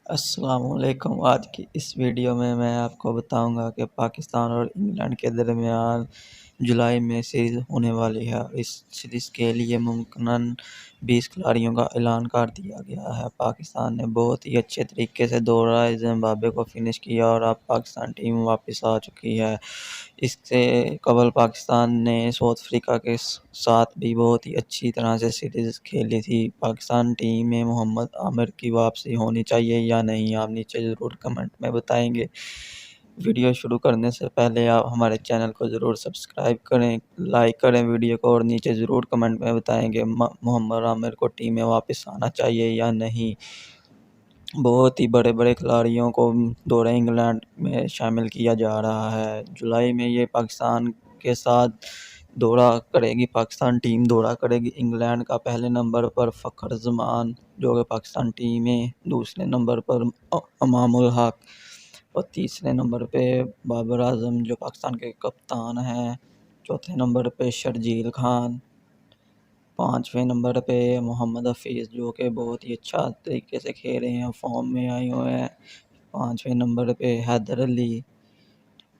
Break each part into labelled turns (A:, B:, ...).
A: السلام علیکم۔ آج کی اس ویڈیو میں آپ کو بتاؤں گا کہ پاکستان اور انگلینڈ کے درمیان جولائی میں سیریز ہونے والی ہے۔ اس سیریز کے لیے ممکناً 20 کھلاڑیوں کا اعلان کر دیا گیا ہے۔ پاکستان نے بہت ہی اچھے طریقے سے دورہ زمبابوے کو فنش کیا اور اب پاکستان ٹیم واپس آ چکی ہے۔ اس سے قبل پاکستان نے ساؤتھ افریقہ کے ساتھ بھی بہت ہی اچھی طرح سے سیریز کھیلی تھی۔ پاکستان ٹیم میں محمد عامر کی واپسی ہونی چاہیے یا نہیں، آپ نیچے ضرور کمنٹ میں بتائیں گے۔ ویڈیو شروع کرنے سے پہلے آپ ہمارے چینل کو ضرور سبسکرائب کریں، لائک کریں ویڈیو کو، اور نیچے ضرور کمنٹ میں بتائیں گے محمد عامر کو ٹیم میں واپس آنا چاہیے یا نہیں۔ بہت ہی بڑے بڑے کھلاڑیوں کو دورہ انگلینڈ میں شامل کیا جا رہا ہے۔ جولائی میں یہ پاکستان کے ساتھ دورہ کرے گی، پاکستان ٹیم دورہ کرے گی انگلینڈ کا۔ پہلے نمبر پر فخر زمان جو کہ پاکستان ٹیم ہے، دوسرے نمبر پر امام الحق، اور تیسرے نمبر پہ بابر اعظم جو پاکستان کے کپتان ہیں، چوتھے نمبر پہ شرجیل خان، پانچویں نمبر پہ محمد حفیظ جو کہ بہت ہی اچھا طریقے سے کھیل رہے ہیں، فارم میں آئے ہوئے ہیں، پانچویں نمبر پہ حیدر علی،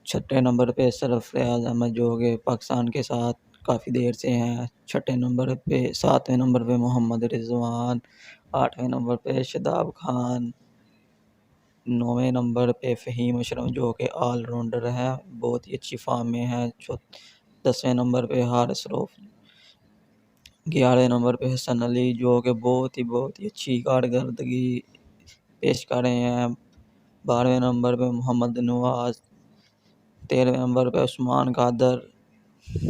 A: چھٹے نمبر پہ سرفراز احمد جو کہ پاکستان کے ساتھ کافی دیر سے ہیں، ساتویں نمبر پہ محمد رضوان، آٹھویں نمبر پہ شاداب خان، نویں نمبر پہ فہیم اشرف جو کہ آل راؤنڈر ہے، بہت ہی اچھی فارم میں ہے، 10ویں نمبر پہ حارث روف، 11ویں نمبر پہ حسن علی جو کہ بہت ہی اچھی کارکردگی پیش کر رہے ہیں، 12ویں نمبر پہ محمد نواز، 13ویں نمبر پہ عثمان قادر،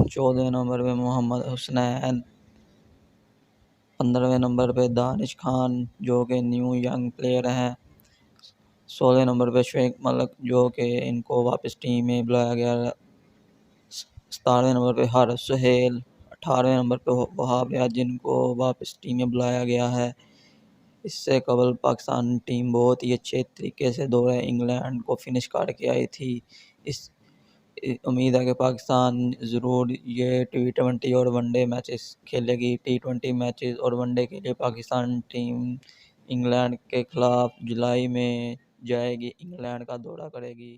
A: 14ویں نمبر پہ محمد حسنین، 15ویں نمبر پہ دانش خان جو کہ نیو ینگ پلیئر ہیں، 16ویں نمبر پہ شعیب ملک جو کہ ان کو واپس ٹیم میں بلایا گیا ہے، 17ویں نمبر پہ حارث سہیل، 18ویں نمبر پہ وہاب ریاض جن کو واپس ٹیم میں بلایا گیا ہے۔ اس سے قبل پاکستان ٹیم بہت ہی اچھے طریقے سے دورہ انگلینڈ کو فنش کر کے آئی تھی۔ امید ہے کہ پاکستان ضرور یہ T20 اور ون ڈے میچز کھیلے گی۔ T20 میچز اور ون ڈے کے لیے پاکستان ٹیم انگلینڈ کے خلاف جولائی میں جائے گی، انگلینڈ کا دورہ کرے گی۔